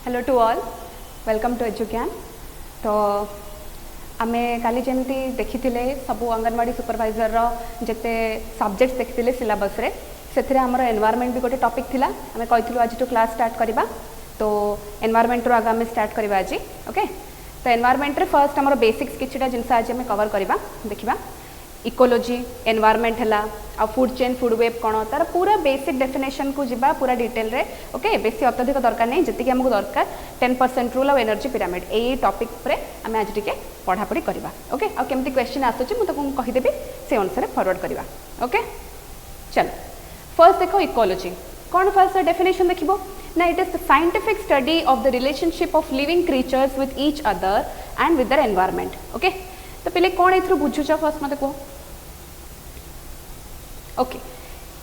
Hello to all, welcome to Educan. तो आमे काली जमती देखी सब अंगनवाड़ी सुपरवाइजर जिते सब्जेक्ट्स देखी सिलेबस रे से आमर एनवायरनमेंट भी गोटे टॉपिक थिला। आमे कहथिलु आज टू क्लास स्टार्ट करबा, तो एनवायरनमेंट रो आगे आमे स्टार्ट करबा आज। ओके, तो एनवायरनमेंट रे फर्स्ट आमर बेसिक्स किछटा जिनस आज आमे कवर करबा। देखिबा इकोलॉजी एनवायरनमेंट है आ फूड चेन फूड वेब कौन तार पूरा बेसिक डेफिनेशन को जीवा पूरा डिटेल रे। ओके, बेसी अत्यधिक दरकार नहीं, जी आमको दरकार 10% रूल और एनर्जी पिरामिड यही टॉपिक रे आम आज टे पढ़ापढ़ी करवा। ओके, आ केमती क्वेश्चन आसूँ मुझे कहीदेवी से अनुसार फॉरवर्ड करवा। ओके, चलो फर्स्ट देखो इकोलॉजी कौन। फर्स्ट डेफिनेशन देखो ना, it is the scientific study of the relationship of living creatures with each other and with their environment. Okay, तो पहले कौन ए बुझुच फर्स्ट मत कह। ओके,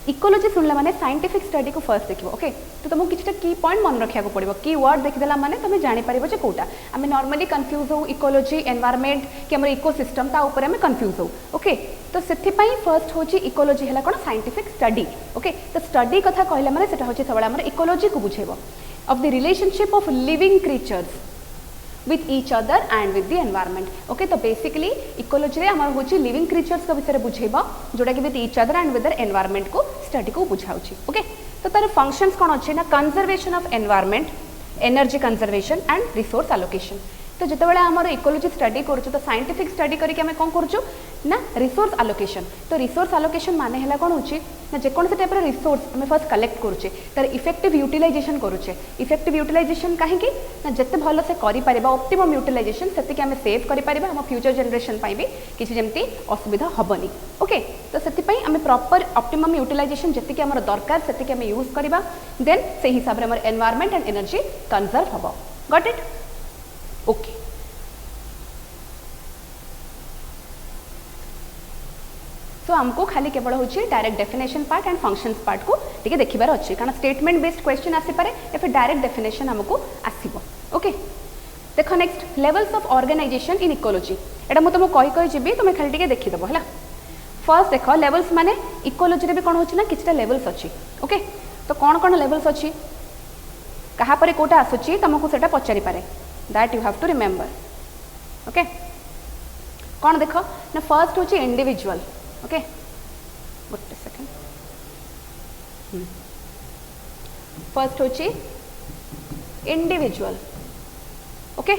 इकोलॉजी सुनला माने साइंटिफिक स्टडी को फर्स्ट देखो। ओके, तो तुमको किछटा की पॉइंट मन रखा पड़ो। की वर्ड देखदेला माने तुम जापर जे कौटा आम नॉर्मली कंफ्यूज हो इकोलॉजी एनवायरनमेंट कि आम इकोसिस्टम ता ऊपर आम कंफ्यूज हो। ओके, तो से फर्स्ट हूँ इकोलॉजी है कौन साइंटिफिक स्टडी। ओके, तो स्टडी कथा कहला माने सेटा होची सब आम इकोलॉजी को बुझेबो of the relationship of living creatures with each other and with the environment. Okay, तो बेसिकली इकोलॉजी रे हमर होची लिविंग क्रीचर्स का विषय बुझेबा जोटा कि with each other and with their environment को स्टडी को बुझाउची। ओके, तो तार फंक्शंस कौन अच्छे ना, conservation of environment, energy conservation and resource allocation. तो जिते बड़े आमर इकोलॉजी स्टडी करूँ तो साइंटिफिक स्टडी करके आम कौन करूँ ना रिसोर्स एलोकेशन। तो रिसोर्स एलोकेशन माने है कौन होची ना जेकोसी टाइप रिसोर्स आम फर्स्ट कलेक्ट करुचे तार इफेक्टिव यूटिलाइजेशन करुचे। इफेक्टिव यूटिलाइजेशन कहीं ना जिते भल से करें ऑप्टिमम यूटिलाइजेशन से आम सेव करें आम फ्यूचर जनरेशन भी किसी जमती असुविधा हेनी। ओके, तो से आम प्रॉपर ऑप्टिमम यूटिलाइजेशन जी आम दरकार से आम यूज करवा, देन से हिसाब से आम एनवायरनमेंट एंड एनर्जी कंजर्व हम। Got it? ओके, सो हमको खाली केवल हूँ direct definition part and functions part को टिके देखिबार अच्छे, कारण स्टेटमेंट बेस्ड क्वेश्चन आसी पारे या फिर डायरेक्ट डेफिनेशन हमको आसीबो। ओके, देखो next levels of organization in ecology. एटा मु तुमको कही जीवी, तुम खाली टिके देखिदेव है। फर्स्ट देख लेवल्स माने इकोलॉजी रे भी कौन होची ना किछटा लेवल्स अच्छी। ओके, तो कौन कौन लेवल्स अच्छी कहा पर कोटा आसुची तुमको सेटा पचारि पारे, that you have to remember. Okay, कौन देख ना फर्स्ट होची इंडिविजुअल। ओके, गोटे सेकेंड, फर्स्ट होची इंडिविजुअल। ओके,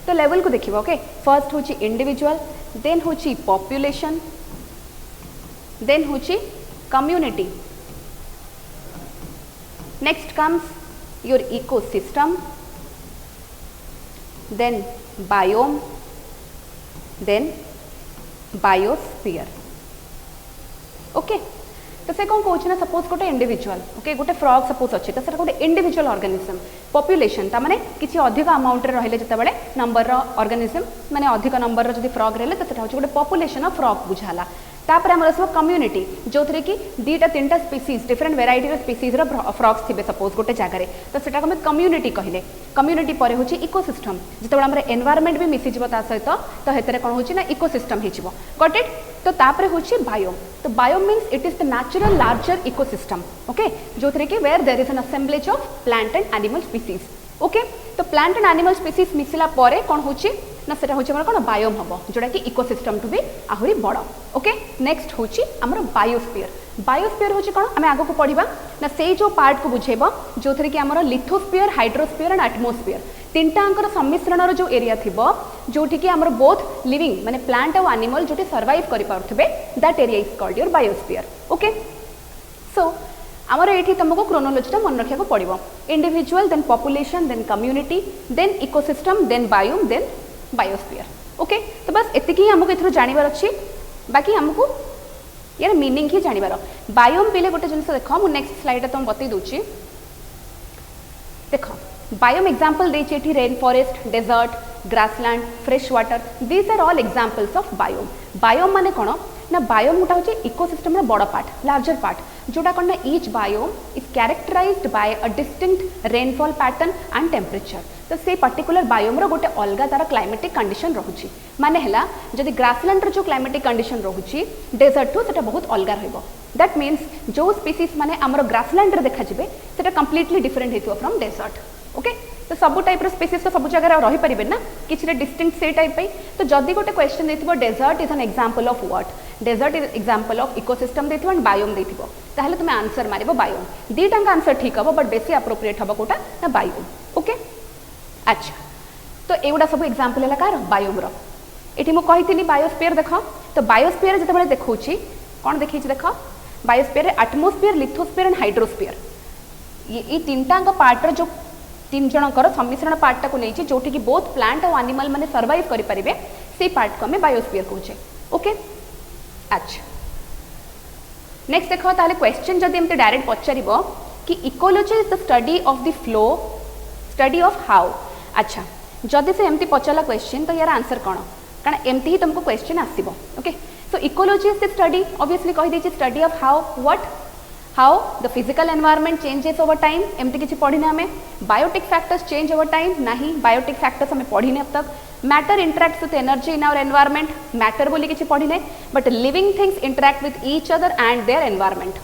तो लेवल को देखिए। ओके, फर्स्ट होची इंडिविजुअल, देन होची पॉपुलेशन, देन होची community, next comes your ecosystem, then biome, then biosphere. Okay, तो से कौन कहूँ ना सपोज गोटे इंडिविजुअल। ओके, गोटे फ्रॉग सपोज अच्छी तो गोटे इंडिविजुअल ऑर्गेनिज्म। पॉपुलेशन ता माने किसी अधिक अमाउंट रे रहिले जते बड़े नंबर रो ऑर्गेनिज्म माने अधिक नंबर रो जदि फ्रॉग रहले तो सेटा होची गोटे पॉपुलेशन ऑफ फ्रॉग बुझाला। तापर आमर सब कम्युनिटी जो थे कि दुईटा तीनटा species different variety species frogs थे सपोज गोटे जगार, तो सेटा को कम्युनिटी कहले। कम्युनिटी पर होची इकोसिस्टम, जिते आमर एनवायरनमेंट भी मिसी जीव ता सहित तो हेतरे कौन होची ना इकोसिस्टम हो। Got it? तो तापर होची बायोम। तो biome means it is the natural larger ecosystem. Okay, जो थे कि where there is an assemblage of plant and animal species. Okay, तो प्लांट एंड एनिमल स्पीसीज मिसिला परे कौन होची ना सेटा होची हमर कोन बायोम हबो जोटा कि इकोसिस्टम टू भी आहुरी बड़। ओके, नेक्स्ट होची हमर बायोस्फीयर। बायोस्फीयर होची कोन हमें आगो को पढ़िबा ना से जो पार्ट को बुझेबो जो थे कि हमर लिथोस्फीयर, हाइड्रोस्फीयर एंड एटमॉस्फीयर तीनटा अंकर सम्मिश्रण रो जो एरिया थिबो जोठी कि हमर बोथ लिविंग माने प्लांट और एनिमल जोठी सर्वाइव करि पारथबे, that area is called your biosphere. Okay, so आमर ये तुमको क्रोनोलॉजी मन रखा पड़ो। Individual, then population, then community, then ecosystem, then biome, then biosphere. Okay, तो बस एतिकी हमको एथरो जानिबार अछि, बाकी हमको यार मीनिंग ही जानिबार। बायोम बेले गोटे जिनस देख मु नेक्स्ट स्लाइड तुम बतई दूची। देख बायोम एग्जांपल देछि एठी rain forest, desert, grassland, fresh water, these are all examples of biome. Biome माने कोन ना बायोम गोटा होची इकोसिस्टम रो बड़ पार्ट, लार्जर पार्ट जोटा कौन ना each biome is characterized by a distinct rainfall pattern and temperature. तो से पर्टिकुलर बायोम रो गोटे अलग तार क्लाइमेटिक कंडीशन रहुची। माने हला जदि ग्रासलैंड रो जो क्लाइमेटिक कंडीशन रहुची डेजर्ट टू सेटा बहुत अलग रहइबो। दैट मीन्स जो स्पीसीज माने हमर ग्रासलैंड रे देखा जिवे सेटा कंप्लीटली डिफरेंट हेतु फ्रॉम डेजर्ट। ओके, तो सब टाइप स्पीसीज तो सब जगह रही पारे ना किसी डिस्टिंक्ट से टाइप तो जदि गोटे क्वेश्चन देथिबो desert is an example of what desert is example of ecosystem देथिबो एंड बायोम देथिबो ताहले तुम आंसर मारिबो बायोम दीटा आंसर ठीक हम बट बेसी एप्रोप्रिएट हम कोटा ना बायोम ओके अच्छा तो एगुड़ा सब एग्जांपल है कार बायोम रो एठी मु कहितली बायोस्फीयर देख तो बायोस्फीयर जते देखौछि कौन देखी देख biosphere atmosphere lithosphere and hydrosphere ये तीनटा पार्ट जो तीन जनकर सम्मिश्रण पार्टा को नहीं जोटि की बोथ प्लांट और एनिमल माने सर्वाइव करि परिबे से पार्ट को हमें बायोस्फीयर कहूचे ओके अच्छा नेक्स्ट देखो ताले क्वेश्चन जदि हमते डायरेक्ट पचारिबो कि ecology is the study of the flow study of how अच्छा जदि से एमती पचाला क्वेश्चन तो यार आंसर कौन कारण एमती ही तुमको क्वेश्चन आसीबो okay so ecology is the study obviously कहि देछि study of how what how the physical environment changes over time एमती किसी पढ़ी आम biotic factors change over time नहीं बायोटिक फैक्टर्स हमें पढ़ी अब तक matter interact with energy in our environment matter बोली किसी पढ़ी ना but living things interact with each other and their environment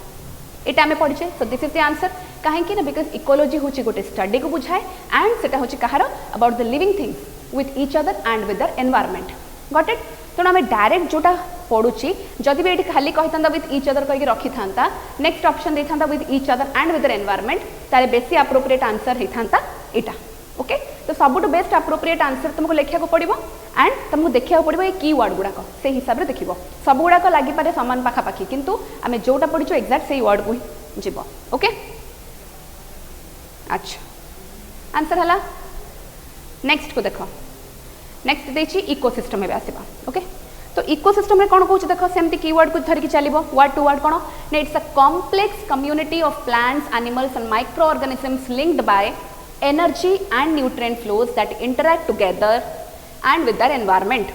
ये आम पढ़ीचे so this is the answer कहीं बिकज इकोलॉजी हूँ गोटे स्टडी को बुझाए एंड से हूँ कहार about the living things with each other and with their environment got it तेणु आम डायरेक्ट जोटा पढ़ुची जदि भी ये खाली कही था विथ ईच अदर कहीं रखी था नेक्स्ट ऑप्शन दे था with each other and with their environment तारे बेसी एप्रोप्रिएट आंसर होता यहाँ ओके तो सबुठ बेस्ट एप्रोप्रिएट आंसर तुमको लिखा पड़ो एंड तुमको देखा पड़ो ये कीवर्ड गुड़ाक से हिसाब से देख सब गुड़ाक लगिपे सामान पाखापाखि किंतु आम जोटा पढ़ी एक्जाक्ट से वर्ड को ही जीव ओके अच्छा आंसर है नेक्स्ट को देख नेक्स्ट देखिए इकोसिस्टम में आसवा ओके तो इकोसिस्टम में कौन कौन देख सेमती कीवर्ड को धरिकी चलो वर्ड टू वर्ड कौन ना it's a complex community of plants animals and micro organisms linked by energy and nutrient flows that interact together and with their environment.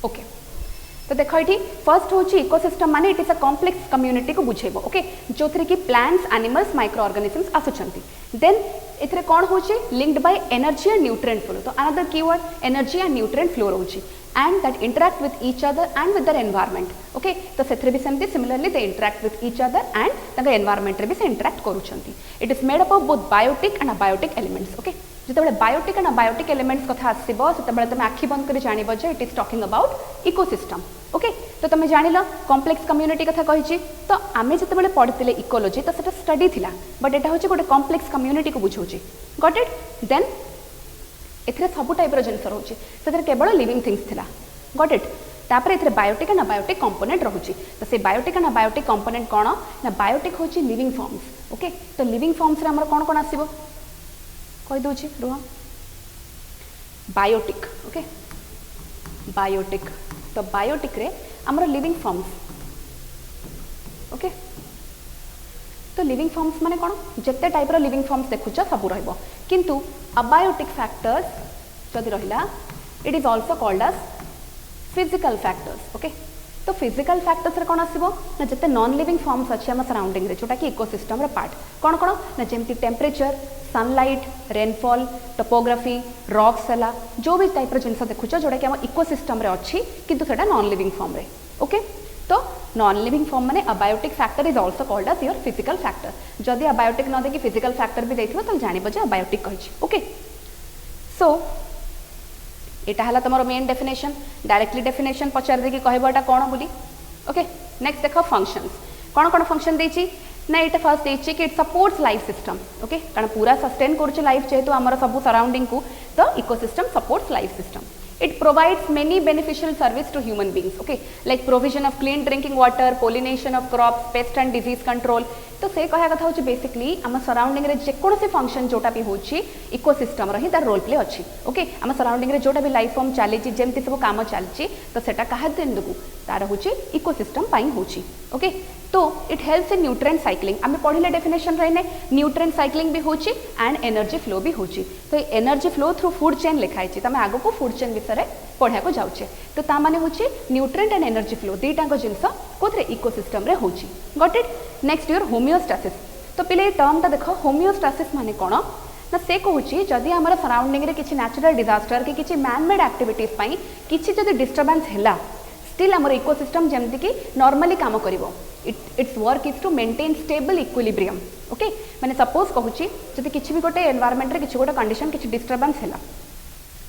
Okay. तो देखो ये फर्स्ट हूँ इकोसिस्टम माने it is a complex community को बुझेब okay जो थी कि प्लांट्स एनिमल्स माइक्रो ऑर्गेनिजम्स आसुचंती देन इथरे कौन होची linked by energy and nutrient flow तो another keyword energy and nutrient flow रोची and that interact with each other and with their environment okay तो से भी सेमती similarly they interact with each other and तंग एनवायरनमेंट रे भी से इंटरैक्ट करूछंती it is made up of both biotic and abiotic elements okay जिते बायोटिक एंड अबायोटिक एलिमेंट्स कथा आसबो सेते तुम आखि बंद कर जानिबो जे it is talking about ecosystem okay तो तुम जान कॉम्प्लेक्स कम्युनिटी कथा कही तो आम जिते पढ़ते इकोलॉजी तो सेटा स्टडी थिला बट एटा होचे गोटे कॉम्प्लेक्स कम्युनिटी को बुझाऊँ गॉट इट देन एथिरे सब टाइप जिनस रोचे से केवल लिविंग थिंग्स थिला गॉट इट तापर एथिरे बायोटिक एंड अबायोटिक कंपोनेंट रोचे तो से बायोटिक एंड अबायोटिक कंपोनेंट कौन ना बायोटिक होची लिविंग फॉर्म्स ओके तो लिविंग फॉर्म्स रे हमर कौन कौन आसीबो कहि दोची रुह बायोटिक ओके बायोटिक तो बायोटिक रे हमर लिविंग फॉर्म्स ओके तो लिविंग फॉर्म्स माने कौन जिते टाइप रो लिविंग फॉर्म्स देखुच सब रहिबो किंतु अबायोटिक फैक्टर्स जदि रहिला it is also called as physical factors okay तो फिजिकल फैक्टर्स रे कौन आसीबो ना जिते नॉन लिविंग फॉर्म्स अच्छे हम सराउंडिंग रे जोटा कि इकोसिस्टम रो पार्ट कौन कौन ना जेमती temperature sunlight rainfall topography rocks है जो भी टाइप जिनस देखुच जोटा कि इकोसिस्टम रे अच्छी किंतु सेटा नॉन लिविंग फॉर्म रे ओके तो नॉन लिविंग फॉर्म माने abiotic factor is also called as your physical factor जदि अबायोटिक न देखि फिजिकल फैक्टर भी देथिबो तो जानिबो जे अबायोटिक कहिछि ओके सो एटा हला तमरो मेन डेफिनेशन डायरेक्टली डेफिनेशन पचार दे कि कहबो एटा कोन बोली ओके नेक्स्ट देखो फंक्शंस कौन कौन फंक्शन देछि ना ये फर्स्ट देछि कि it supports life system okay कारण पूरा सस्टेन करछ लाइफ जेहेतु आमर सब सराउंडिंग को तो ecosystem supports life system it provides many beneficial service to human beings okay like provision of clean drinking water pollination of crops pest and disease control तो से कहया कथा होची बेसिकली आम सराउंडिंग रे जेकोन से फंक्शन जोटा भी होची इकोसिस्टम रही तार रोल प्ले अच्छी ओके आम सराउंडिंग रे जोटा भी लाइफ फॉर्म चली जेमती सब काम चलची तो सेटा कहा दिन को तार होची इकोसिस्टम पाई होची ओके तो it helps in nutrient cycling आम पढ़ले डेफिनेशन रही न्यूट्रिएंट साइक्लिंग भी होची एंड एनर्जी फ्लो भी होची तो energy flow through food chain लिखाई तुम आग को फूड चेन विषय में पढ़ा को जाऊे तो ता माने होची न्यूट्रिएंट एंड एनर्जी फ्लो दुईटाक जिनस कौन इकोसिस्टम रे होची got it next your homeostasis तो पिले टर्मटा देख होमियोस्टासिस माने कौन ना से कहूँ जदि आम सराउंडिंग रे किसी नेचुरल डिजास्टर कि किसी मैन मेड एक्टिविटीज किसी जदि डिस्टर्बेंस है स्टिल आमर इकोसिस्टम जमती कि नॉर्मली काम करिवो it's work is to maintain stable equilibrium okay माने सपोज कहूँ जदि किसी भी गोटे एनवायरमेंट रे किसी गोटे कंडीशन किसी डिस्टर्बेंस है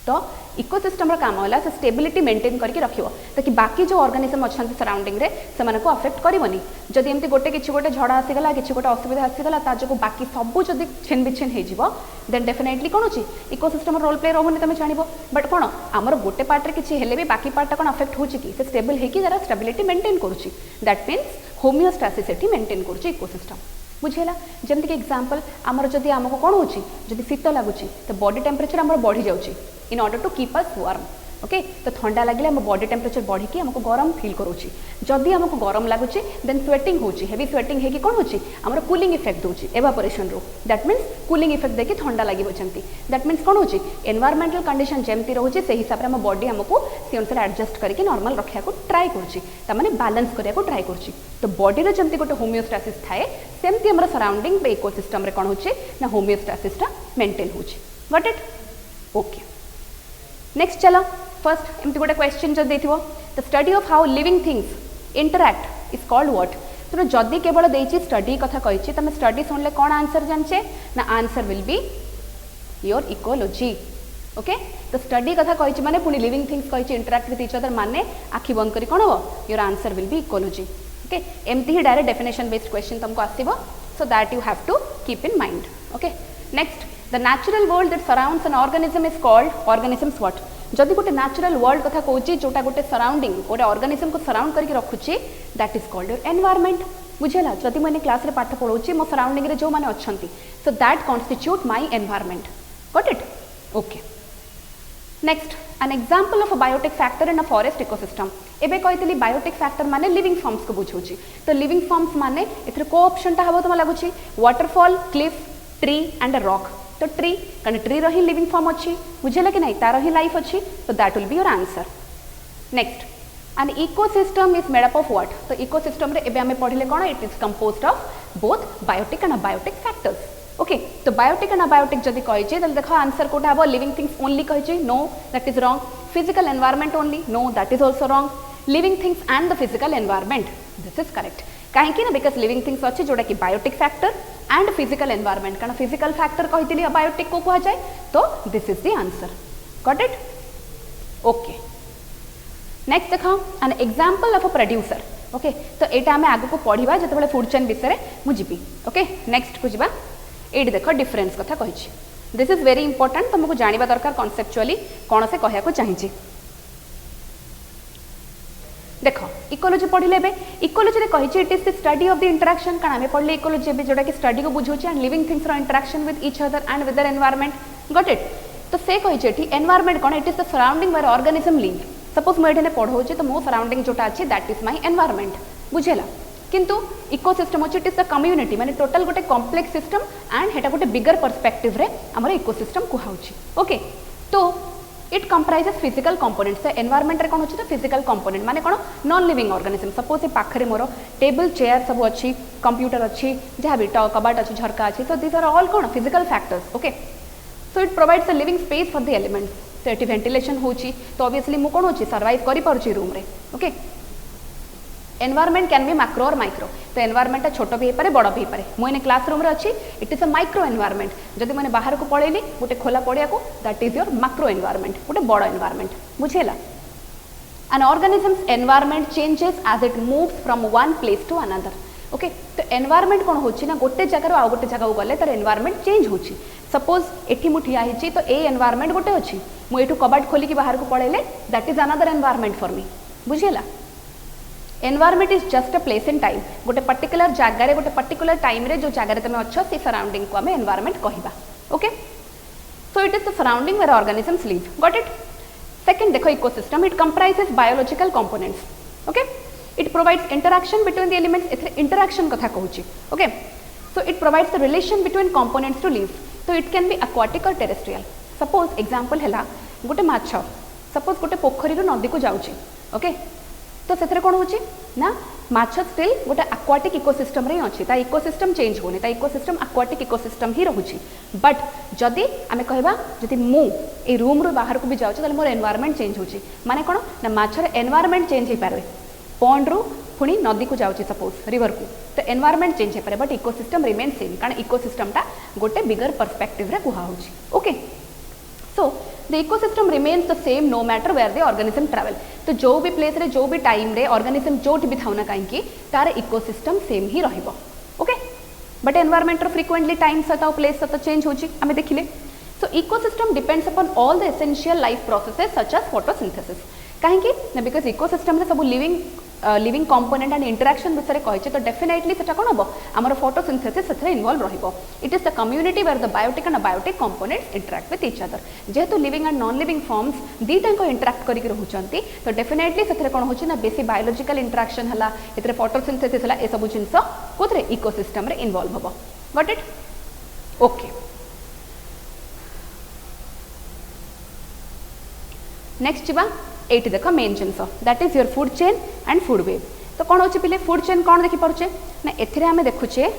तो इकोसिस्टम काम है से स्टेबिलिटी मेंटेन करके रखियो ताकि बाकी जो ऑर्गेनिज्म अच्छा सराउंडिंग रे से मानको अफेक्ट करबनी जदि एमती गोटे किसी गोटे झड़ा आसीगला किसी गोटे असुविधा आसीगला ता जो बाकी सबू जदि छिन बिछिन हो जिवो देन डेफिनेटली कौन अच्छी इकोसिस्टम रोल प्ले रहूनी तुम जानिबो बट कौन आमर गोटे पार्ट रे किसी हेले भी बाकी पार्ट कौन अफेक्ट होची कि से स्टेबल है कि जरा स्टेबिलिटी मेंटेन करूची दैट मीन्स होमियोस्टासिस एठी मेंटेन करूची इकोसिस्टम बुझेला जमती कि एग्जांपल आमर जदि आमको कौन होची जदि शीत लगुच तो बॉडी टेम्परेचर आमर बढ़ी जाउची in order to keep us warm okay तो ठंडा लगे आम बॉडी टेम्परेचर बढ़ी कि आमको गरम फील करोची जदि आमको गरम लगुच देन स्वेटिंग होची हेवी स्वेटिंग है कि कौन होची आमर कूलिंग इफेक्ट दोची एवापोरेशन रो दैट मीन्स कूलिंग इफेक्ट देखि ठंडा लगे जमती दैट मीन्स कौन होची एनवायरमेंटल कंडीशन जमती रोचे से हिसाब से आम बॉडी आमको से अनुसार एडजस्ट करके नॉर्मल रखा ट्राए करुच्ची ताने बैलेंस करने ट्राए करुच्ची तो बॉडी जमती गोटे होमियोस्टासिस थाए सेमती आम सराउंडिंग इकोसिस्टम कौन होचे ना होमियोस्टासिसटा मेंटेन होची गॉट इट ओके नेक्स्ट चलो फर्स्ट एमती गोटे क्वेश्चन जो देखो the study of how living things interact is called what तो जदि केवल देची स्टडी कथा कही तुम स्टडी सुनले कौन आंसर जाने ना answer will be your ecology okay तो स्टडी कथा कही माने पुणी लिविंग थिंग्स कही इंटरैक्ट विथ ईच अदर माने आखि बंद करी कौन हो your answer will be ecology okay एमती ही डायरेक्ट डेफिनेशन बेस्ड क्वेश्चन तुमको आसीबो so that you have to keep in mind okay next the natural world that surrounds an organism is called organisms what जदि गोटे natural world कथा कहूँ जोटा गोटे सराउंडिंग गोटे ऑर्गेनिज्म को सराउंड करके रखुच्छे that is called your environment बुझेला जदि मैंने क्लास रे पाठ पढ़ाऊँ मो सराउंडिंग रे जो माने अच्छंती so that constitute my environment got it okay next an example of a biotic factor in a forest ecosystem एबे कहितली बायोटिक फैक्टर माने लिविंग फॉर्म्स को बुझौची तो लिविंग फॉर्म्स माने एथरे को ऑप्शन टा हबो तुम लागुची waterfall cliff tree and a rock तो ट्री कारण ट्री रही लिविंग फॉर्म अच्छी बुझेला कि नहीं तार ही लाइफ अच्छी तो that will be your answer next an ecosystem is made up of what तो इकोसिस्टम रे एबे हमें पढ़िले कोन it is composed of both biotic and abiotic factors okay तो बायोटिक एंड अबायोटिक जदि कहिजे तले देखो आंसर कोटा हबो लिविंग थिंग्स ओनली कहिजे no that is wrong physical environment only no that is also wrong living things and the physical environment this is correct कहीं ना बिकॉज लिविंग थिंग्स अच्छे जोटा कि biotic factor and physical environment कारण physical factor कही abiotic को कह जाए तो this is the answer got it okay next देख an example of a producer okay तो यहाँ आम आग को पढ़ा जो फूड चेन विषय मुझे ओके नेक्स्ट को जावा ये देख डिफरेन्स कथा कही दिस इज वेरी इंपोर्टेंट तुमको जानवा दरकार कॉन्सेप्चुअली कौन से कहया चाहिए देख इकोलॉजी पढ़ले इकोलॉजी रे कही it is the study of the interaction कारण आम पढ़ले इकोलॉजी जोटा कि स्टडी को बुझाऊँ and living things interaction with each other and with their environment got it तो से कही एनवायरनमेंट कौन it is the surrounding where organism live suppose मुझे पढ़ाऊँ तो मो सराउंडिंग जोटा अच्छी दैट इज माय एनवायरनमेंट बुझेला किंतु इकोसिस्टम अच्छे इट इज द कम्युनिटी माने टोटल गोटे कॉम्प्लेक्स सिस्टम एंड हेटा गोटे बिगर पर्सपेक्टिव रे हमर इकोसिस्टम कुहाउची ओके तो इट कंप्राइजेस फिजिकल कंपोनेंट्स तो एनवायरनमेंट रे कौन होची तो फिजिकल कंपोनेंट माने कौन नॉन लिविंग ऑर्गेनिज्म सपोज ए पाखरे मोर टेबल चेयर सब अच्छी कंप्यूटर अच्छी जहाँ भी कबाट अच्छी झरका अच्छी सो दीज आर ऑल कौन physical factors okay so it provides a living space for the elements तो ये वेंटिलेशन होची तो ऑब्वियसली मु कौन होची सर्वाइव करि पारुची रूम रे okay environment can be macro और माइक्रो तो एनवायरनमेंट छोट भी हो बड़ भी हो मुझे क्लासरूम रे अच्छी it is a micro environment जब मैंने बाहर को पढ़ेली गोटे खोला पड़िया को that is your macro environment गोटे बड़ एनवायरनमेंट बुझेला an organisms environment changes as it moves from one place to another okay तो एनवायरनमेंट कौन होची ना गोटे जगह आउ गोटे जगह गले तार एनवायरनमेंट चेंज होची सपोज एठी मु ठिया हिची तो ए एनवायरनमेंट गोटे अच्छी मु एठू कबाट खोलिकी बाहर को पड़ेले that is another environment for me बुझेला environment is just a place in time गोटे पर्टिकुलर जगार गोटे पर्टिकुलर टाइम रे जो जगार तुम अच्छ से सराउंडिंग को आम एनवायरनमेंट कहबा okay so it is the surrounding where organisms live got it second देखो ecosystem it comprises biological components okay it provides interaction between the elements एथरे इंटरैक्शन कथा कहूची okay so it provides the relation between components to live तो it can be aquatic और terrestrial suppose example हैला गोटे माछ suppose गोटे पोखरी नदी को जाउची ओके तो से कौन होची ना माछ स्टिल गोटे आक्वाटिक इकोसिस्टम रे अच्छी इकोसिस्टम चेंज होनी इकोसिस्टम आक्वाटिक इकोसिस्टम ही रोचे बट जदि आम कहवा जदि मु ए रूम रू बाहर को भी जाऊँ मोर एनवायरमेंट चेंज होची माने कौन ना माछर एनवायरमेंट चेंज हो पारे पॉन्ड रू पुणी नदी को जाऊँगी सपोज रिवर को तो एनवायरमेंट चेंज हो पारे बट इकोसिस्टम रिमेन सेम कारण इकोसिस्टम टा गोटे बिगर पर्सपेक्टिव रे कुहा होची okay so the ecosystem remains the same no matter where the organism travel तो जो भी प्लेस रे जो भी टाइम रे ऑर्गेनिज्म जोटी भी थाउना कहीं तार इकोसिस्टम सेम ही रहिबो okay but environment frequently time सहित प्लेस सहित चेंज होची आमे देखिले so ecosystem depends upon all the essential life processes such as photosynthesis कहीं ना बिकज इकोसिस्टम रे सब लिविंग कंपोनेंट एंड इंटरेक्शन विषय कही तो डेफिनेटली से कौन हम आम फोटोसिंथेसिस से इनवॉल्व रहिबो it is the community where the biotic and abiotic components interact with each other जेहेतु living and non living forms दीटा इंटरेक्ट करके रोचंती तो डेफिनेटली से कौन होची ना बेसी बायोलॉजिकल इंटरेक्शन हला एतरे फोटोसिंथेसिस हला ए सब जिंस कोथरे इकोसिस्टम रे इन्वॉल्व हबो गॉट इट ओके नेक्स्ट जीवा एटी देख main genus that is your food chain and food web तो कौन होची पिले फूड चेन कौन देखि पारुचे ना एथिरे आमे देखुचे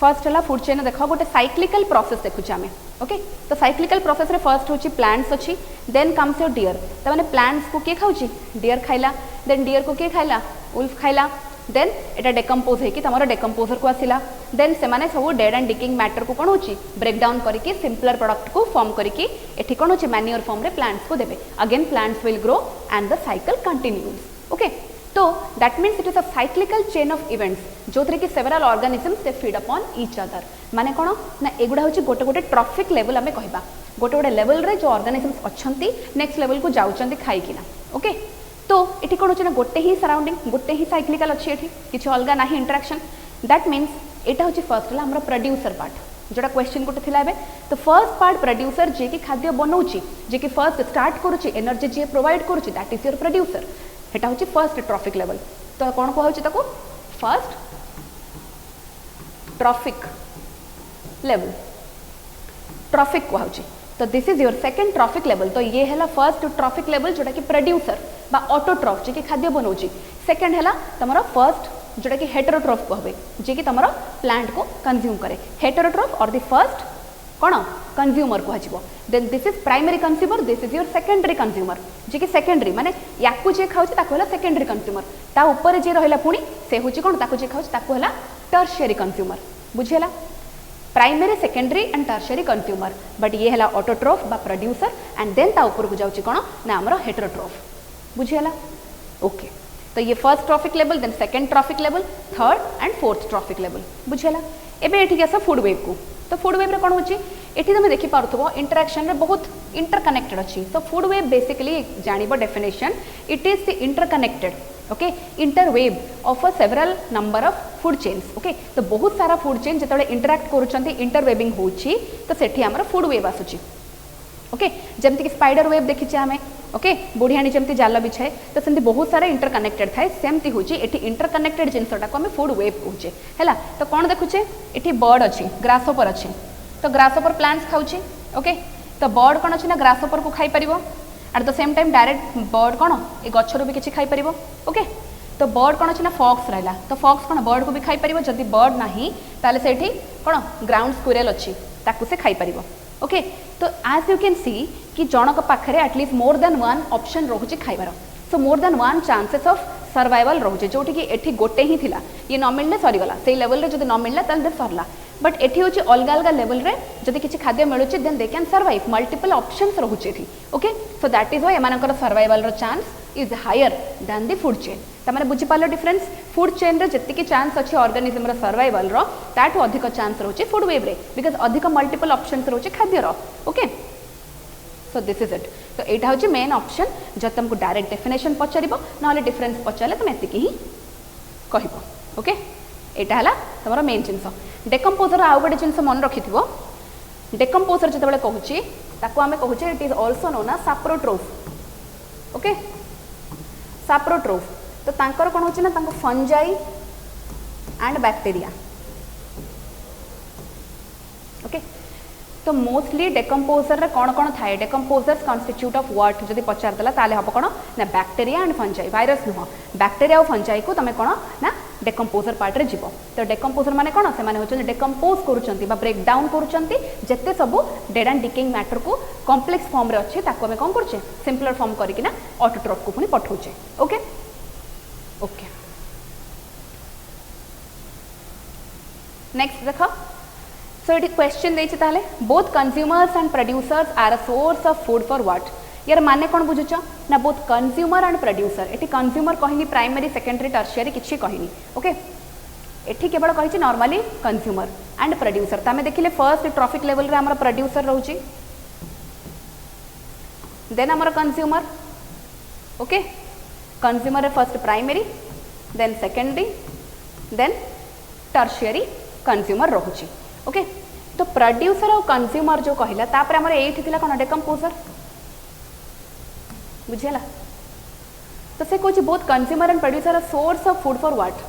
फर्स्ट हला फूड चेन देख गोटे साइक्लिकल प्रोसेस देखुचे आमे ओके तो साइक्लिकल प्रोसेस रे फर्स्ट होची प्लांट्स अछि देन कम्स योर डियर त माने प्लांट्स को के खाउची डियर खाइला देन डियर को के खाइला उल्फ खाइला देन एटा डेकम्पोज है कि तमरो डेकम्पोजर को आसिला देन से माने सब डेड एंड डिकिंग मैटर को कौन होची ब्रेक डाउन करके सिंपलर प्रोडक्ट को फॉर्म करके एठी कौन होची मैन्योर फॉर्म रे प्लांट्स को देबे again plants will grow and the cycle continues okay तो that means it is a cyclical chain of events जो कि several organisms they feed upon each other माने कौन ना एगुड़ा होची गोटे गोटे ट्रॉफिक लेवल आमे कहबा गोटे गोटे लेवल रे जो ऑर्गेनिजम्स अच्छंती नेक्स्ट लेवल को जाउचंती खाई किना ओके तो ये कौन होची ना गोटे ही सराउंडिंग गोटे ही साइक्लिकल अच्छी एठी किछि अलगा नाही इंटरेक्शन दैट मीन्स एटा होची फर्स्ट हला हमर प्रोड्यूसर पार्ट जोटा क्वेश्चन गोटे थिला बे तो फर्स्ट पार्ट प्रोड्यूसर जे कि खाद्य बनौची जे कि फर्स्ट स्टार्ट करूची एनर्जी जे प्रोवाइड करूची दैट इज योर प्रोड्यूसर एटा होची फर्स्ट ट्रॉफिक लेवल तो कौन कहउची ताको फर्स्ट ट्रॉफिक लेवल ट्रॉफिक कहउची तो this is your second trophic level तो ये है फर्स्ट ट्रॉफिक लेवल जोटा कि प्रोड्यूसर बा ऑटोट्रॉफ जे कि खाद्य बनौची सेकंड है तमरो फर्स्ट जोटा कि हेटेरोट्रॉफ कहबे जे कि तमरो प्लांट को कंज्यूम करे हेटेरोट्रॉफ और द फर्स्ट कौन कंज्यूमर कहजिवो then this is primary consumer this is your secondary consumer जे कि सेकेंडरी माने याकू जे खाउची ताको हला सेकेंडरी कंज्यूमर ता ऊपर जे रहला पुनी से होची कोन ताको जे खाउची ताको हला टर्शियरी कंज्यूमर बुझेला primary secondary and tertiary consumer but ये है ऑटोट्रॉफ बा प्रोड्यूसर एंड देन ता ऊपर को जाउची कोन ना हमरो हेटेरोट्रॉफ बुझेला ओके तो ये first trophic level then second trophic level third and fourth trophic level बुझेला एबे एठी के फूड वेव को तो फूड वेव रे कोन होची एठी तुम देखि पारुथबो इंटरेक्शन रे बहुत इंटरकनेक्टेड अछि तो फूड वेव बेसिकली जानिबो definition it is the interconnected okay interweave of a several number of food chains okay तो बहुत सारा फूड चेन जतबे इंटरैक्ट करूछंती इंटरवेविंग होची तो सेठी हमर फूड वेव आसुची ओके जमती कि स्पाइडर वेव देखिछे हमें ओके बुढ़ियाणी जमती जाल बिछाए तो सेमती बहुत सारा इंटरकनेक्टेड थाए सेमती होची एठी इंटरकनेक्टेड जिनसटा को हमें फूड वेव कहूचे हैला तो कोन देखुचे एठी बर्ड अछि ग्रासहोपर अछि तो ग्रासहोपर प्लांट्स खाउची ओके तो बर्ड कोन अछि ना ग्रासहोपर को खाई परिबो at the same time direct bird कौन ए गच्छर भी किसी खाई परिबो ओके तो बर्ड कौन अच्छे ना फॉक्स रहा तो फॉक्स कौन बर्ड को भी खाई परिबो जदि बर्ड नाही ताले सेठी कौन ग्राउंड स्क्विरल अच्छी ताकू से खाई परिबो ओके तो एज यू कैन सी कि जनक पाखरे at least more than one option रोचे खाइबार so more than one chances of survival रोचे जोटी कि एठी गोटे ही थिला ये न मिलले सरीगला से लेवल रे जदि न मिलला ताले सरला बट एठी होची अलग अलग लेवल रे जदि किछि खाद्य मिलुची then they can survive multiple options रोचे एठी okay so that is why एमानकर सर्वाइवल रो chance is higher than the food chain तमाने बुझी पालो डिफरेंस फूड चेन रे जति की चांस अछि ऑर्गेनिज्म रो सर्वाइवल रो ताठो अधिक चांस रोचे फूड वेव रे बिकॉज़ अधिक मल्टीपल ऑप्शंस रोचे खाद्य रो okay so this is it तो एटा होची मेन ऑप्शन जो तुमको डायरेक्ट डेफिनेशन पचारिबो नले डिफरेंस पचारले तुम एतिकी ही कहिबो ओके एटा हला तमरो मेन जिंस डेकम्पोजर आउ गोटे जिंस मन रखिथिबो डेकम्पोजर जतबेले कहूची ताको हमें कहूचे it is also known as saprotroph okay saprotroph तो तांकर कोन होची ना तांको फंजाई एंड बैक्टीरिया ओके तो मोस्टली डेकम्पोजर रे कौन कौन थाए डेकम्पोजर्स कॉन्स्टिट्यूट ऑफ व्हाट जदि पचार देला ताले हम कौन ना बैक्टेरिया एंड फंजाई वायरस नुह बैक्टेरिया और फंजाई को तुम कौन ना डेकम्पोजर पार्ट रे जीव तो डेकम्पोजर माने कौन से माने होचन डेकम्पोज करूचंती बा ब्रेक डाउन करूचंती जत्ते सब डेड एंड डिकेइंग मैटर को कॉम्प्लेक्स फॉर्म रे अछि ताको हम कोन करछे सिंपलर फॉर्म करिकि ना ऑटोट्रॉफ को पुनी पठौछे ओके ओके नेक्स्ट देखो सो ये क्वेश्चन देछि ताले both consumers and producers are a source of food for what यार माने कौन बुझुछ ना बोथ कंज्यूमर एंड प्रोड्यूसर एटी कंज्यूमर कहनी प्राइमरी सेकेंडरी टर्शियरी किछि कहनी ओके एठी केवल कहिछि नॉर्मली कंज्यूमर एंड प्रोड्यूसर तमे देखिले फर्स्ट ट्रॉफिक लेवल रे हमर प्रोड्यूसर रहउछि देन हमर consumer okay consumer first primary then secondary then tertiary consumer रहउछि ओके तो प्रोड्यूसर और कंज्यूमर जो कहला तापर हमर एठी थिला कोन डेकम्पोजर बुझिला तो से कहछि both consumer and producer are source of food for what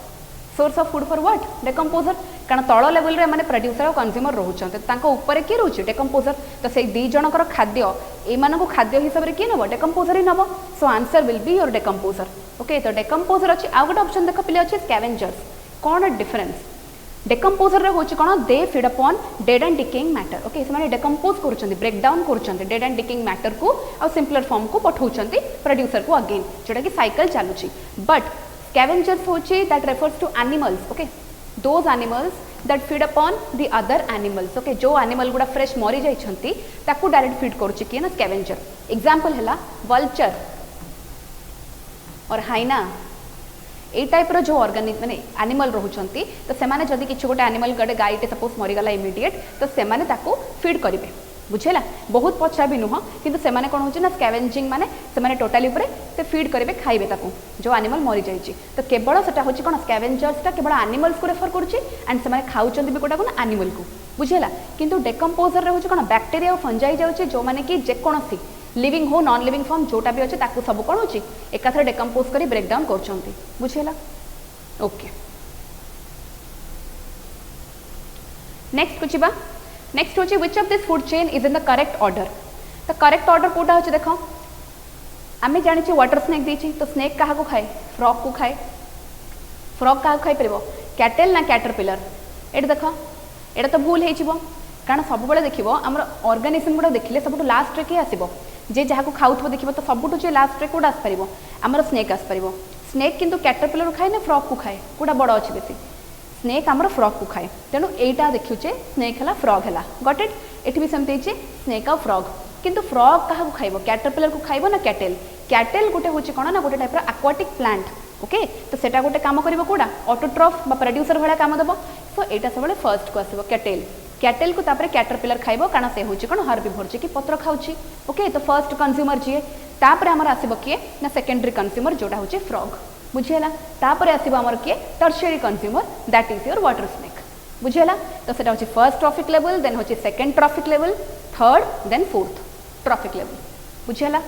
source of food for what decomposer कारण तळ लेवल रे माने प्रोड्यूसर और कंज्यूमर रहउछन तांको ऊपर के रहउछि डेकम्पोजर तो से दी जनकर खाद्य ए मानको खाद्य हिसाब रे के नबो डेकम्पोजर ही नबो so answer will be your decomposer okay तो डेकम्पोजर अछि आ गोटे ऑप्शन देख पिले अछि स्कैवेंजर्स कोन डिफरेंस डेकम्पोजर रे होछि कोन they feed upon dead and decaying matter okay से माने डेकम्पोज करूछंती ब्रेक डाउन करूछंती डेड एंड डिकेइंग मैटर को और सिंपलर फॉर्म को पठौछंती प्रोड्यूसर को अगेन जेटा कि साइकिल चालुछि बट स्कैवेंजर्स होछि that refers to animals okay those animals that feed upon the other animals okay जो एनिमल गुडा फ्रेश मरी जाइछंती ताकू डायरेक्ट फीड करूछि कि ना स्कैवेंजर एग्जांपल हला वल्चर और हाइना ए टाइप रो जो ऑर्गेनिक माने एनिमल रहउछंती तो से माने जदी किछ गोटे एनिमल गडे गाईटे सपोज मरी गला इमीडिएट तो से माने ताको फीड करिवे बुझेला बहुत पछा भी नुह किंतु से माने कोन होछि ना स्कैवेंजिंग माने से माने टोटली ऊपर से फीड करिवे खाइबे ताको जो एनिमल मरी जाइछि तो केवल सेटा होछि कोन स्कैवेंजर्स ता केवल एनिमल्स को रेफर करछि एंड से माने खाउछंती भी कोटा कोन एनिमल को बुझेला किंतु डेकम्पोजर रे होछि कोन बैक्टीरिया और फंजाई जाउछि जो माने कि जे कोनसी लिविंग हो नॉन लिविंग फॉर्म जोटा भी अच्छे ताकू सब कौन होची एकाथरे डेकम्पोज करी ब्रेक डाउन करछंती बुझेला ओके नेक्स्ट कुचिबा नेक्स्ट होची which of this food chain is in the correct order the correct order कोटा होची देखो आमे जानि छी वाटर स्नेक देछि तो स्नेक काहा को खाए फ्रॉग को खाए फ्रॉग काहा खाई परबो कैटल ना कैटरपिलर एट देखो एटा तो भूल हेइ छिबो कारण सब बेले देखिबो हमर ऑर्गेनिज्म गुडा देखिले सबटु लास्ट रे के आसीबो जे जहाँ को खाऊ देखिए तो सबुठ जे लास्ट रे कोड आसपार आमर स्नेक आसपार स्नेक किंतु कैटरपिलर खाए ना फ्रॉग को खाए कोड़ा बड़ अच्छे बेसी स्नेक आमर फ्रॉग को खाए तेणु एटा देखुचे स्नेक है फ्रॉग है गट इट एटी भी सेमती स्नेक आ फ्रॉग किंतु फ्रॉग क्या खाइब कैटरपिलर को खाइब ना कैटेल कैटेल गोटे हूँ कौन ना गोटे टाइप एक्वाटिक प्लांट ओके तो सेटा गोटे काम करिबो कोडा ऑटोट्रॉफ बा प्रोड्यूसर भला काम देबो सो एटा सबले फर्स्ट को आसीबो कैटेल कैटेल को तापर कैटरपिलर खाइबो कारण से होची कोन हर्बीवोर जे कि पत्र खाउची ओके तो फर्स्ट कंज्यूमर जे तापर हमर आसीबो किए ना सेकेंडरी कंज्यूमर जोटा होची फ्रॉग बुझियला तापर आसीबो हमर किए tertiary consumer that is your water snake बुझियला तो सेटा होची फर्स्ट ट्रॉफिक लेवल देन होची second trophic level third then fourth trophic level बुझियला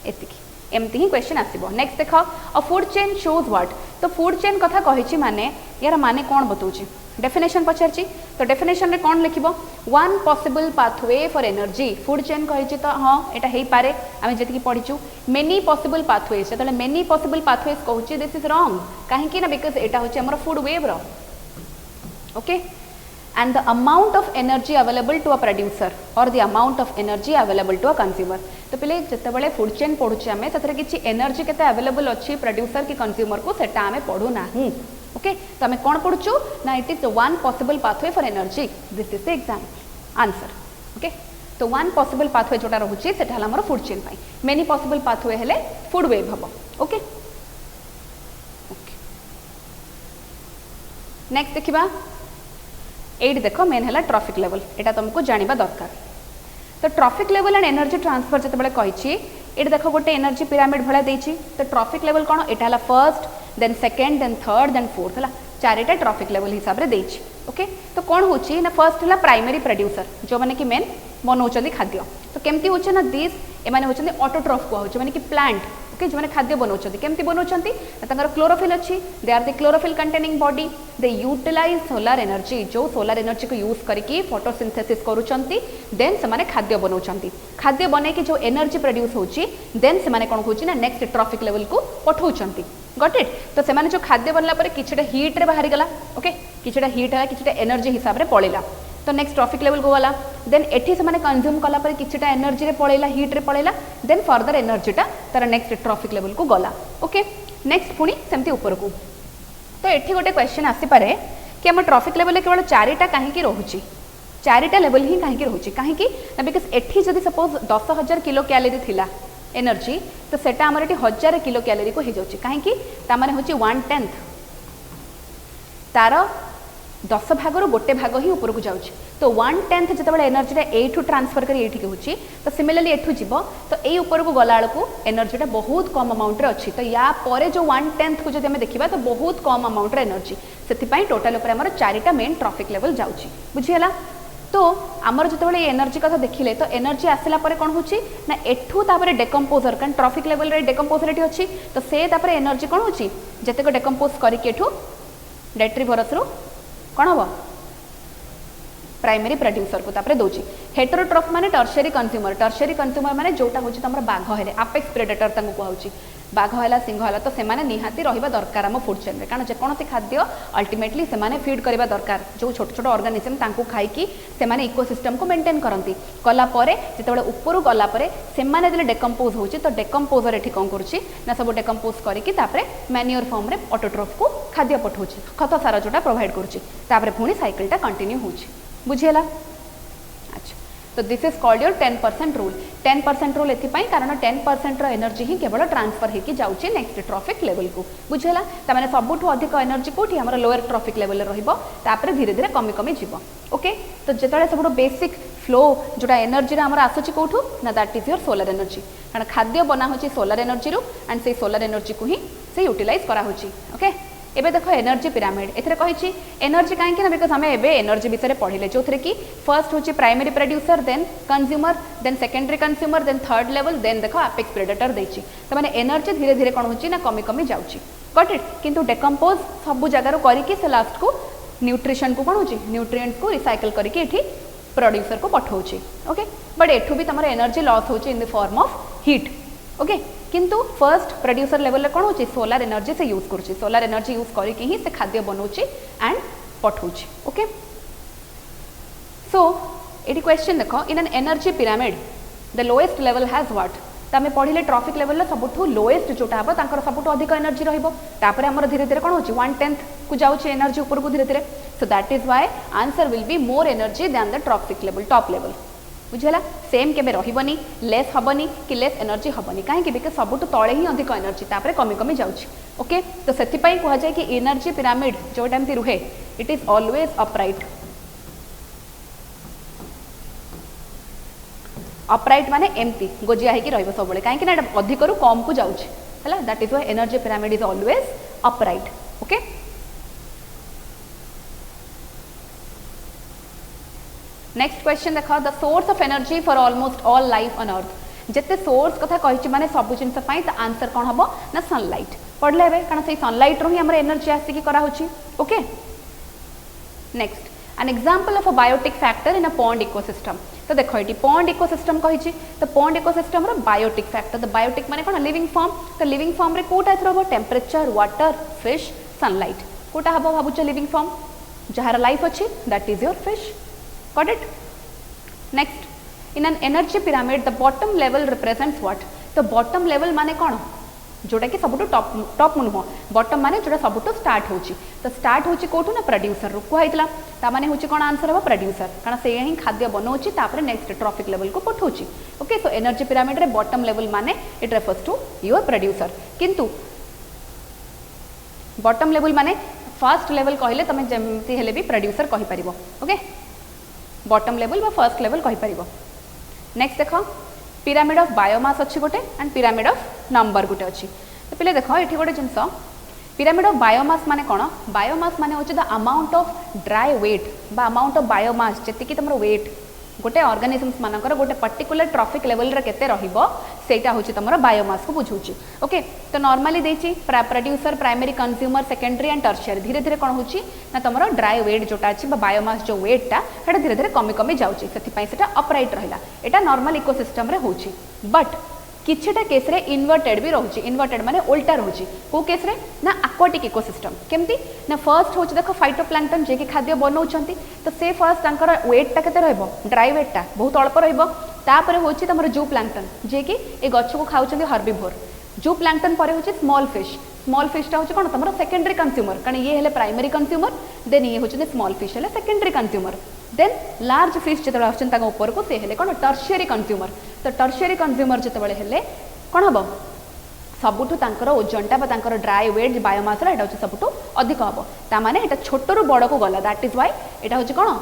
एतिकी एमती ही क्वेश्चन आसीबो नेक्स्ट देखो a food chain shows what तो फूड चेन कथा कहिछि माने यार माने कोन बतौछि डेफिनेशन पचारछि तो डेफिनेशन रे कोन लिखिबो one possible pathway for energy food chain कहिछि तो हां एटा हेई पारे आमे जति पढिछु मेनी पॉसिबल पाथवेज तले मेनी पॉसिबल पाथवेज कहउछि दिस इज रॉन्ग काहे कि ना बिकॉज़ एटा होछि हमर फूड वेव रो okay and the amount of energy available to a producer or the amount of energy available to a consumer तो पहले जते बेले फूड चेन पढुछि हमें ततरे किछि एनर्जी केते अवेलेबल अछि प्रोड्यूसर की कंज्यूमर को सेटा हमें पढु नाही ओके तो हमें कोन पढुछु ना it is one possible pathway for energy this is the example answer okay तो वन पॉसिबल पाथवे जोटा रहुछि सेटा हला हमर फूड चेन पाई मेनी पॉसिबल पाथवे हेले फूड वेव हबो ओके ओके नेक्स्ट देखिबा एट देख मेन है ट्रॉफिक लेवल एटा तुमको जानिबा दरकार तो trophic level and energy transfer जते बेले कहिछि एट देख गोटे एनर्जी पिरामिड भला देछि तो ट्रॉफिक लेवल कोन एटा हला first then second then third then fourth हला चारिटा ट्रॉफिक लेवल हिसाब रे देछि ओके तो कोन होछि ना फर्स्ट हला प्राइमरी प्रोड्यूसर जो माने कि मेन बनौचंदी खाद्य तो केमती होछि ना दिस ए माने होचंदी ऑटोट्रॉफ को होछि माने कि प्लांट ओके जो मैंने खाद्य बनाउछंती केमती बनाउछंती तांकर क्लोरोफिल अच्छी they are the chlorophyll containing body they utilize solar energy जो सोलार एनर्जी को यूज करके फोटोसिंथेसिस करूछंती देन से माने खाद्य बनाउछंती खाद्य बने कि जो एनर्जी प्रोड्यूस होची देन से माने कोन होची ना नेक्स्ट ट्रॉफिक लेवल को पठाउछंती गॉट इट तो से माने जो खाद्य बनला पर किछटा हीट रे बाहरी गला ओके किछटा हीट है किछटा एनर्जी हिसाब रे पळेला तो नेक्स्ट ट्रॉफिक लेवल को गला देन एठी से माने कंज्यूम कला पर किछटा एनर्जी रे पळेला हीट रे पळेला देन फर्दर एनर्जीटा तार नेक्स्ट ट्रॉफिक लेवल को गला ओके नेक्स्ट पुणी सेमती ऊपर को तो एठी गोटे क्वेश्चन आसी पारे कि हम ट्रॉफिक लेवल केवल चारिटा कहीं रोचे चारिटा लेवल ही कहीं रोचे कहीं बिकज एठी जदि सपोज 10,000 किलो कैलोरी थिला एनर्जी तो सेटा आमर एठी 1000 किलो कैलोरी को हो जाउची कहीं तामाने होची 1/10 तार 10 भाग गोटे भाग ही ऊपर को जाउची तो 1/10 जितेबाला एनर्जीटा एठू ट्रांसफर कर एठी के होची तो सिमिलरली एठू जीवो तो ए ऊपर को गला को एनर्जीटा बहुत कम अमाउंट रे अच्छी तो या परे जो 1/10 को जदि हम देखिबा तो बहुत कम अमाउंट रे एनर्जी सेति टोटल ऊपर हमर चारिटा मेन ट्रॉफिक लेवल जाउची बुझियला तो आमर जितेबाला एनर्जी कथा देखिले तो एनर्जी आसला परे कोन होची ना एठू तापरे डेकम्पोजर कान ट्रॉफिक लेवल रे डेकम्पोजर एठी अछि तो से तापरे एनर्जी कोन होची जते को डेकम्पोज करी के एठू डेट्रिवरस रो कौन हम प्राइमरी प्रोड्यूसर को तापर दौची हेटेरोट्रॉफ माने टर्शियरी कंज्यूमर माने जोटा होची तमर बाघ हेले अपेक्स प्रेडेटर तांको कहउची बाघ हैला सिंह हैला तो सेमाने निहाती रहिबा दरकार हम फूड चेन रे कारण जे कोनोसी खाद्य अल्टीमेटली सेमाने फीड करबा दरकार जो छोट छोट ऑर्गेनिज्म तांको खाई की सेमाने इकोसिस्टम को मेंटेन करंती कला परे जेतेबेले ऊपर गला परे सेमाने दिले डेकम्पोज होची तो डेकम्पोजर एठी कोन करची ना सब डेकम्पोज करिकी तापरे मैन्योर फॉर्म रे ऑटोट्रॉफ को खाद्य पठौची खत सार जोटा प्रोवाइड करची तापरे पुणी साइकिलटा कंटिन्यू होची बुझियला अच्छा तो this is called your 10% rule 10% rule एथि कारण 10% रो एनर्जी ही केवल ट्रांसफर होगी जाउची नेक्स्ट ट्रॉफिक लेवल को बुझेला तामाने सबुठु अधिक एनर्जी कोठी हमर लोअर ट्रॉफिक लेवल रे रहिबो तापर धीरे धीरे कमी कमी जीवो ओके तो जेतले सबुठु बेसिक फ्लो जोटा एनर्जी रे हमर आसुची कोठु ना that is your solar energy कारण खाद्य बना होची सोलर एनर्जी रो एंड से सोलर एनर्जी को ही से यूटिलाइज करा होची ओके एबे देखो एनर्जी पिरामिड एथरे कहिछि एनर्जी काहे ना बिकॉज हमें एबे एनर्जी विषय पढ़िले जो थरे कि फर्स्ट होछि primary producer then consumer then secondary consumer then third level then देखो अपेक्स प्रेडेटर देछि त माने एनर्जी धीरे धीरे कोन होछि ना कमी कमी जाउछि गॉट इट किंतु डेकम्पोज सब जगह रो करी कि से लास्ट को न्यूट्रिशन को कोन होछि न्यूट्रिएंट्स को रिसाइकल करी कि एठी प्रोड्यूसर को पठौछि ओके बट एठू भी तमर एनर्जी लॉस होछि in the form of heat okay किंतु फर्स्ट प्रोड्यूसर लेवल रे कोन होछि सोलर एनर्जी से यूज करछि सोलर एनर्जी यूज करी कि ही से खाद्य बनौछि एंड पठौछि ओके सो एटी क्वेश्चन देखो in an energy pyramid the lowest level has what तमे पढिले ट्रॉफिक लेवल रे सबुठु लोएस्ट जोटा हबो तांकर सबुठु अधिक एनर्जी रहइबो तापरे हमर धीरे धीरे कोन होछि 1/10 को जाउछि एनर्जी ऊपर को धीरे धीरे so that is why answer will be more energy then the trophic level top level बुझेला सेम केबे रहिबनी लेस हबनी कि लेस एनर्जी हबनी काहे कि बिकॉज़ सबुठु तळे ही अधिक एनर्जी तापरे कमी कमी जाउछि ओके तो सेति पई कहै जाय कि एनर्जी पिरामिड जो टाइम ती रुहे इट इज ऑलवेज अपराइट माने एमती गोजिया है कि रहइबो सब बळे काहे कि ना अधिक रु कम को जाउछि हला that is why energy pyramid is always upright okay next question देखो the source of energy for almost all life on earth जिते सोर्स कथा कहिछि माने सब जिंस पई त आंसर कोन हबो ना सनलाइट पढले हेबे कारण से सनलाइट रो ही हमर एनर्जी आसी की करा होछि okay next an example of a biotic factor in a pond ecosystem तो देखो ये पॉन्ड इकोसिस्टम कहिछि तो पॉन्ड इकोसिस्टम रो बायोटिक फैक्टर द बायोटिक माने कोन लिविंग फॉर्म तो लिविंग फॉर्म रे कोटा एथरो हबो टेम्परेचर वाटर फिश सनलाइट कोटा हबो भाबुछ लिविंग फॉर्म जहार लाइफ अछि that is your fish got it next in an energy pyramid the bottom level represents what तो bottom level माने कोन जोटा कि सबुटो टॉप नुह बॉटम माने जोटा सबुटो स्टार्ट होची तो स्टार्ट होची कोठु ना प्रोड्यूसर रु कहैतला ता माने होची कोन आंसर हो प्रोड्यूसर कारण से ही खाद्य बनौची तापर नेक्स्ट ट्रॉफिक लेवल को पठौची ओके सो एनर्जी पिरामिड रे बॉटम लेवल माने it refers to your producer किंतु बॉटम लेवल माने फर्स्ट लेवल कहले तमे जेमती हेले भी प्रोड्यूसर कहि परिबो ओके बॉटम लेवल बा फर्स्ट लेवल कहि परिबो नेक्स्ट देखो पिरामिड ऑफ बायोमास अच्छी गोटे एंड पिरामिड ऑफ नंबर गोटे अच्छी तो पहले देखो ये गोटे जिनस पिरामिड ऑफ बायोमास माने कौन बायोमास माने होचे the amount of dry weight बा अमाउंट ऑफ बायोमास जति कि तुम वेट गोटे ऑर्गेनिजम्स मानकर गोटे पर्टिकुलर ट्रॉफिक लेवल रे केते रहिबो सेटा होची तमरो बायोमास को बुझौची। ओके तो नॉर्मली देची producer primary consumer secondary and tertiary धीरे धीरे कोन होची ना तमरो ड्राई वेट जोटा अछि बा बायोमास जो वेटटा हेटा धीरे धीरे कमी कमी जाउची सेति पई सेटा अपराइट रहिला एटा नॉर्मल इकोसिस्टम रे होची। बट किछटा केस रे इन्वर्टेड भी रहउची इन्वर्टेड माने उल्टा रहउची को केस रे ना एक्वाटिक इकोसिस्टम केमती ना फर्स्ट होची देखो फाइटोप्लैंक्टन जे कि खाद्य बनाउछंती तो से फर्स्ट तांकर वेटटा केते रहइबो ड्राई वेटटा बहुत अल्प रहइबो तापर होची तमरो जू प्लैंक्टन जे कि ए गछ को खाउछंती हर्बिवोर जू प्लैंक्टन परे होची स्मॉल फिशटा होची कोन तमरो सेकेंडरी कंज्यूमर कारण ये हेले प्राइमरी कंज्यूमर देन ये होची स्मॉल फिश हेले secondary consumer then large fish जते आछन ताका ऊपर को से हेले कोन टर्शियरी कंज्यूमर तो टर्शियरी कंज्यूमर जते बेले हेले कोन हबो सबुठु तांकर ओजनटा बा तांकर ड्राई वेट बायोमास रा एटा होची सबुठु अधिक हबो ता माने एटा छोटरू बड़ को गला दैट इज व्हाई एटा होची कोन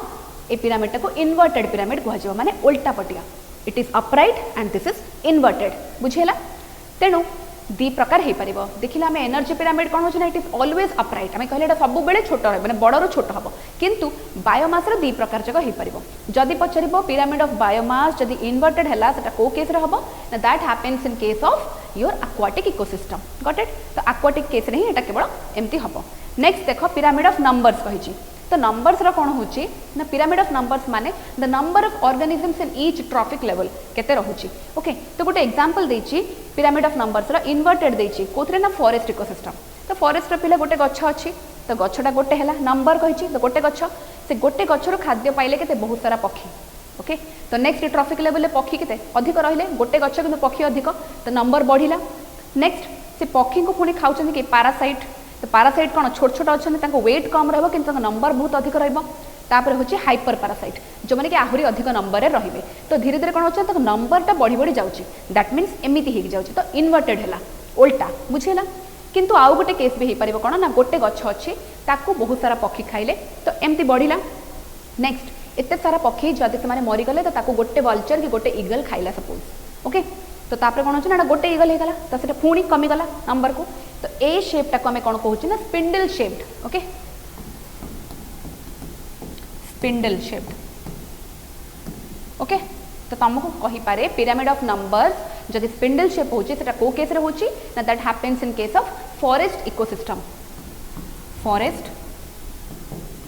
ए पिरामिड को इन्वर्टेड पिरामिड कहै छै माने उल्टा पटिया it is upright and this is inverted बुझेला तेनु दी प्रकार हे परिबो देखिला हमें एनर्जी पिरामिड कोन होछ ना इट इज ऑलवेज अपराइट हमें कहले एटा सब बेले छोट रहबे माने बडरो छोट हबो किंतु बायोमास रे दी प्रकार जगह हे परिबो जदी पचरिबो पिरामिड ऑफ बायोमास जदी इन्वर्टेड हला सेटा को केस रे हबो ना that happens in case of your aquatic ecosystem got it तो एक्वाटिक केस रे ही एटा केवल एम्ति हबो। नेक्स्ट देखो पिरामिड ऑफ नंबर्स कहिची तो नंबर्स रा कोन होची ना पिरामिड ऑफ नंबर्स माने the number of organisms in each trophic level केते रहूची। ओके तो गोटे एग्जांपल देची पिरामिड ऑफ नंबर्स रा इन्वर्टेड देची कोथरे ना फॉरेस्ट इकोसिस्टम तो फॉरेस्ट रा पिले गोटे गछ अछि तो गछटा गोटे हैला नंबर कहिची तो गोटे गछ से गोटे गछरो खाद्य पाइले केते बहुत सारा पक्षी। ओके तो नेक्स्ट ट्रॉफिक लेवल ले पक्षी केते अधिक रहिले गोटे गछ किंतु पक्षी अधिक तो नंबर बढ़िला। नेक्स्ट से पक्षी को पुनी खाउचंदी के पैरासाइट तो पैरासाइट कौन छोट छोट अच्छे तांको वेट कम रहिबो किंतु नंबर बहुत अधिक रहिबो तापर होची हाइपर पैरासाइट जो माने कि आहुरी अधिक नंबर रे रहिबे तो धीरे धीरे कौन होची तो नंबरटा बढ़ी बढ़ी जाउची दैट मीन्स एमिति हे जाउची तो इन्वर्टेड हैला उल्टा बुझेला। किंतु आउ गोटे केस भी हे परिबो कोन ना गोटे गछ अछि ताको बहुत सारा पक्षी खाइले तो एमती बढ़िला। नेक्स्ट एते सारा पक्षी जदि से माने मरि गले तो ताको गोटे वल्चर कि गोटे ईगल खाइला सपोज ओके तो तापर कोन होची ना गोटे ईगल हे गला तो सेटा पुणी कमी गला नंबर को तो ए शेपटा को हमें कौन कहूँ ना spindle shaped. Okay spindle shaped okay तो तुमको कहि पारे पिरामिड ऑफ नंबर्स जदि स्पिंडल शेप होची सेटा को केस रे होची ना that happens in case of forest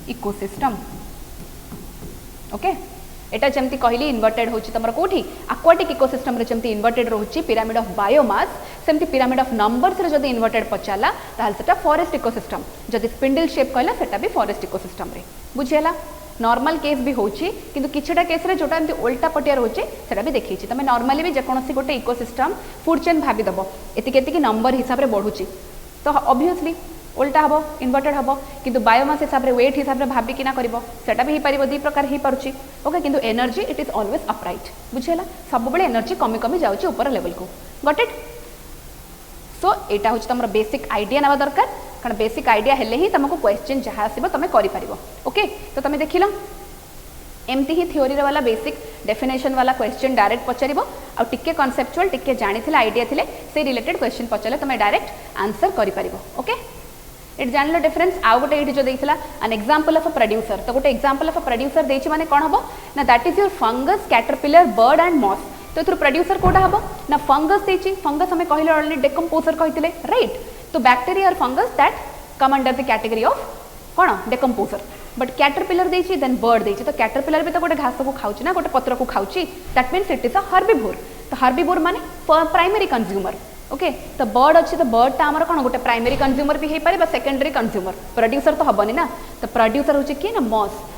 ecosystem okay एटा जमती कहली इन्वर्टेड होची तमर कोठी एक्वाटिक इकोसिस्टम रे जमती इन्वर्टेड रहउची पिरामिड ऑफ बायोमास सेमती पिरामिड ऑफ नंबर्स रे जदी इन्वर्टेड पचाला ताल सेटा फॉरेस्ट इकोसिस्टम जदी स्पिंडल शेप कहला सेटा भी फॉरेस्ट इकोसिस्टम रे बुझेला। नॉर्मल केस भी होची किंतु किछटा केस रे जोटा एमती उल्टा पटिया रहउची सेटा भी देखैछि तमे नॉर्मली भी जे कोनोसी गोटे इकोसिस्टम फूड चेन भाबी दबो एति केति कि नंबर हिसाब रे बढ़ुची तो ऑब्वियसली उल्टा हबो इन्वर्टेड हबो किंतु बायोमास हिसाब रे वेट हिसाब रे भाबी किना करबो सेटा भी हे परिबो दी प्रकार हे पारुची। ओके किंतु energy it is always upright बुझेला सब बेले एनर्जी कमी कमी जाउची ऊपर लेवल को गॉट इट। सो एटा होची तमरो बेसिक आइडिया नबा दरकार कारण बेसिक आइडिया हेले ही तुमको क्वेश्चन जहाँ आसो तुम कर। ओके तो तुम देख लो एमती ही थ्योरी वाला बेसिक डेफिनेशन वाला क्वेश्चन डायरेक्ट पचार आ टिके कॉन्सेप्चुअल टिके जानी आइडिया थिले से रिलेटेड क्वेश्चन पचारे तुम डायरेक्ट आंसर कर। ओके इट जान लो डिफरेंस आउ गोटे ये जो देता N example of a producer तो गोटे एग्जांपल ऑफ अ प्रोड्यूसर देछि माने कौन हम ना that is your fungus caterpillar bird and moss तो ये प्रोड्यूसर कोटा हम ना फंगस देछि फंगस हमें कहले ऑलरेडी डेकम्पोजर कहते राइट तो बैक्टीरिया और fungus that come under the category of कौन डेकम्पोजर बट कैटरपिलर देछि देन बर्ड देछि तो कैटरपिलर भी तो गोटे घास को खाउछि ना गोटे पत्र को खाउछि that means it is a herbivore तो हर्बिवोर माने प्राइमरी कंज्यूमर। ओके तो बर्ड अच्छी तो बर्डटा आमर कौन गोटे प्राइमरी कंज्यूमर भी हो पारे सेकेंडरी कंज्यूमर प्रोड्यूसर तो हेनी ना तो प्रोड्यूसर हूँ किए ना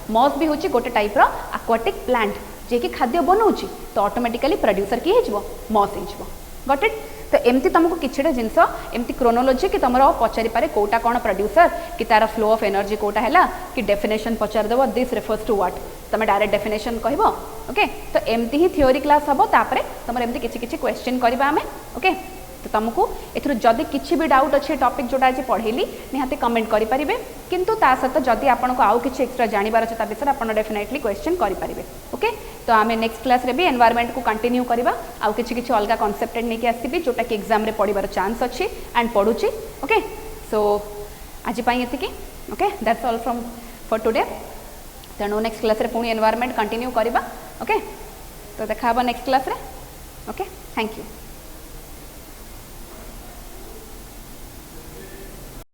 मॉस भी हूँ गोटे टाइप्र आक्वाटिक प्लांट जे कि खाद्य बनाऊँच तो ऑटोमेटिकली प्रोड्यूसर किए हो मॉस हो गॉट इट। तो एमती तुमको किसी जिनस एमती क्रोनोलोजी कि तुम पचारि पारे कोटा कौन प्रोड्यूसर कि तार फ्लो ऑफ एनर्जी कोटा है कि डेफिनेशन पचारदेव दिस रेफर्स टू व्हाट तुम डायरेक्ट डेफिनेशन कह। ओके तो एमती ही थ्योरी क्लास हम तापर तुम एमती किसी क्वेश्चन करवा आम। ओके तो तुमको एथुर जदि किसी भी डाउट अच्छे टॉपिक जोटा आज पढ़ेली निहाती कमेंट करेंगे किंतु ता सहित जदि आपको आउ किसी एक्सट्रा जानवर अच्छे विषय आप डेफिनेटली क्वेश्चन करेंगे। ओके तो आम नेक्स्ट क्लास रे भी एनवायरमेंट को कंटिन्यू करवा आउ किसी अलग कॉन्सेप्ट नहीं आसबि जोटा कि एग्जाम रे पढ़ार चांस अच्छी एंड पढ़ुची। ओके सो आज ये okay that's all from for today तेणु नेक्स्ट क्लास रे पुणी एनवायरमेंट कंटिन्यू करवा ओके तो देखा नेक्स्ट क्लास रे ओके थैंक यू।